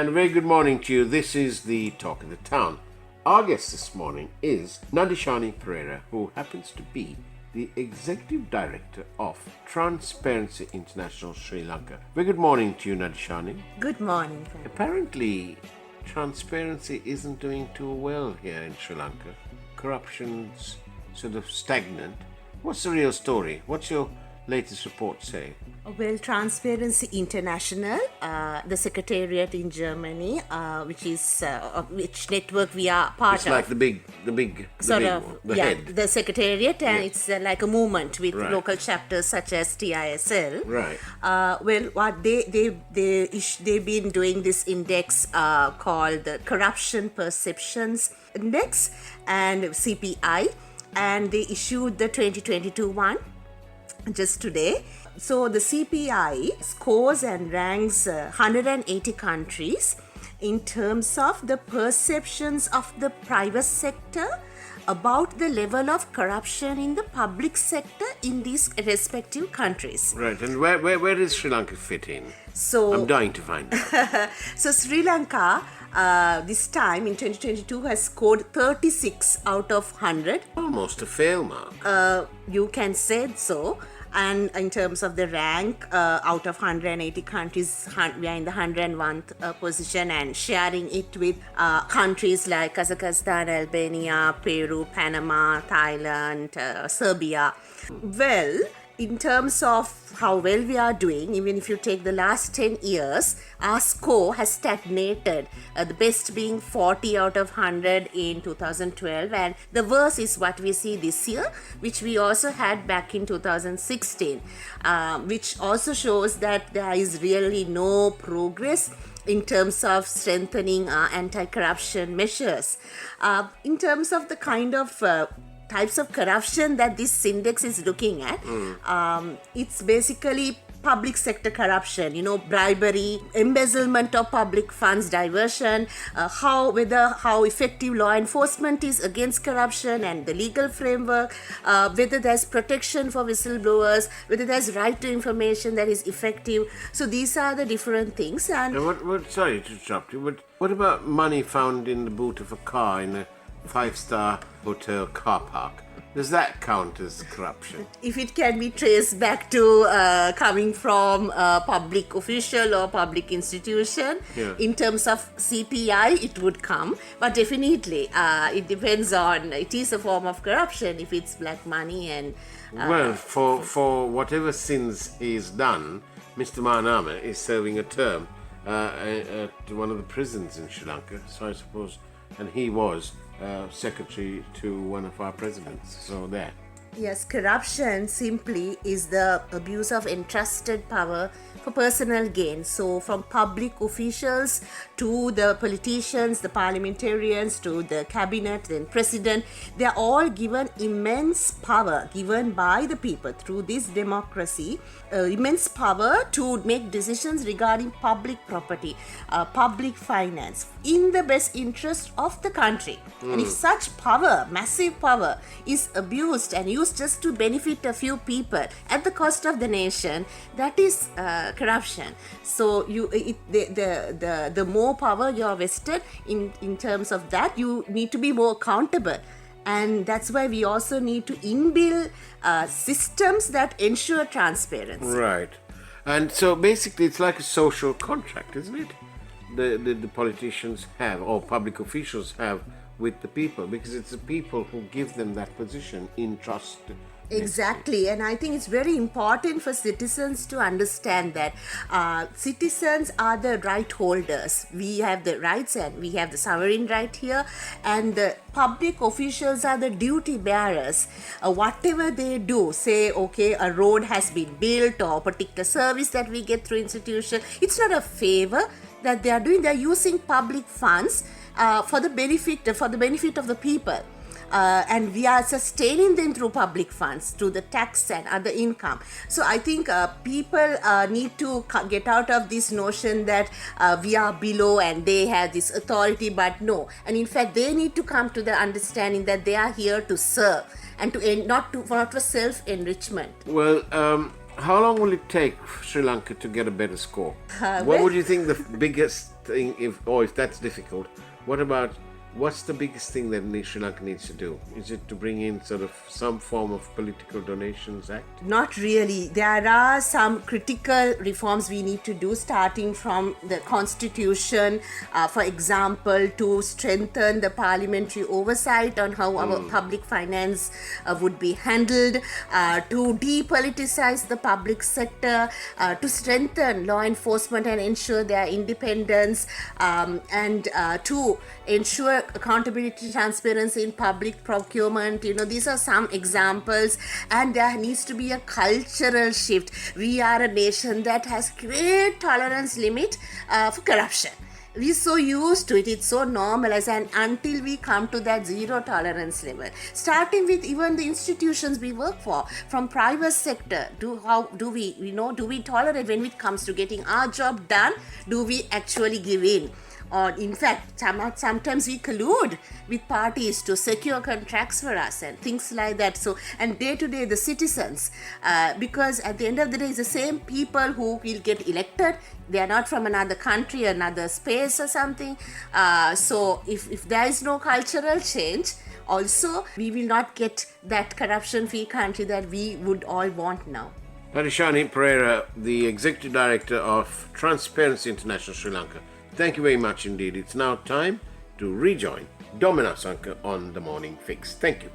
And a very good morning to you. This is the Talk of the Town. Our guest this morning is Nadishani Perera, who happens to be the Executive Director of Transparency International Sri Lanka. Very good morning to you, Nadishani. Good morning. Apparently, transparency isn't doing too well here in Sri Lanka. Corruption's sort of stagnant. What's the real story? What's your latest report say? Well, Transparency International, the secretariat in Germany, which network we are part It's of. like the head. The secretariat, and Yes. it's like a movement with Right. local chapters such as TISL. Right. What they've been doing this index called the Corruption Perceptions Index and CPI, and they issued the 2022 one just today. So the CPI scores and ranks 180 countries in terms of the perceptions of the private sector about the level of corruption in the public sector in these respective countries. Right, and where does Sri Lanka fit in? So I'm dying to find out. So Sri Lanka this time in 2022 has scored 36 out of 100. Almost a fail mark. You can say so. And in terms of the rank, out of 180 countries, we are in the 101th position and sharing it with countries like Kazakhstan, Albania, Peru, Panama, Thailand, Serbia. Well, in terms of how well we are doing, even if you take the last 10 years, our score has stagnated, the best being 40 out of 100 in 2012, and the worst is what we see this year, which we also had back in 2016, which also shows that there is really no progress in terms of strengthening anti-corruption measures. In terms of the kind of types of corruption that this index is looking at, it's basically public sector corruption, bribery, embezzlement of public funds, diversion, how effective law enforcement is against corruption and the legal framework, whether there's protection for whistleblowers, whether there's right to information that is effective. So these are the different things. And sorry to interrupt you, but what about money found in the boot of a car in a 5-star hotel car park? Does that count as corruption? If it can be traced back to coming from a public official or public institution, in terms of CPI, it would come. But definitely, it depends on, it is a form of corruption if it's black money and... Well, for whatever sins he's done, Mr. Mahanama is serving a term at one of the prisons in Sri Lanka. So I suppose, and he was secretary to one of our presidents. So there. Yes, corruption simply is the abuse of entrusted power for personal gain. So from public officials to the politicians, the parliamentarians, to the cabinet, then president, they are all given immense power given by the people through this democracy, immense power to make decisions regarding public property, public finance, in the best interest of the country. And if such power, massive power, is abused and used just to benefit a few people at the cost of the nation, that is corruption. So the more power you are vested in terms of that, you need to be more accountable. And that's why we also need to inbuild systems that ensure transparency. Right. And so basically it's like a social contract, isn't it? The politicians have, or public officials have, with the people, because it's the people who give them that position in trust. Exactly, and I think it's very important for citizens to understand that citizens are the right holders. We have the rights and we have the sovereign right here, and the public officials are the duty bearers. Whatever they do, say, okay, a road has been built or a particular service that we get through institution, it's not a favor that they are doing. They are using public funds for the benefit of the people. And we are sustaining them through public funds, through the tax and other income. So I think people need to get out of this notion that we are below and they have this authority, but no. And in fact, they need to come to the understanding that they are here to serve and to not for self-enrichment. Well, How long will it take Sri Lanka to get a better score? What well- would you think the biggest thing, if that's difficult, what's the biggest thing that Sri Lanka needs to do? Is it to bring in sort of some form of political donations act? Not really. There are some critical reforms we need to do, starting from the constitution, for example, to strengthen the parliamentary oversight on how our public finance would be handled, to depoliticize the public sector, to strengthen law enforcement and ensure their independence, and to ensure accountability, transparency in public procurement. These are some examples, and there needs to be a cultural shift. We are a nation that has great tolerance limit for corruption. We're so used to it, it's so normalized, and until we come to that zero tolerance level, starting with even the institutions we work for, from private sector, do we tolerate when it comes to getting our job done? Do we actually give in? Or in fact, sometimes we collude with parties to secure contracts for us and things like that. So, and day to day, the citizens, because at the end of the day, it's the same people who will get elected. They are not from another country, another space or something. So if there is no cultural change, also we will not get that corruption-free country that we would all want now. Nadishani Perera, the Executive Director of Transparency International Sri Lanka. Thank you very much indeed. It's now time to rejoin Domina Sanka on The Morning Fix. Thank you.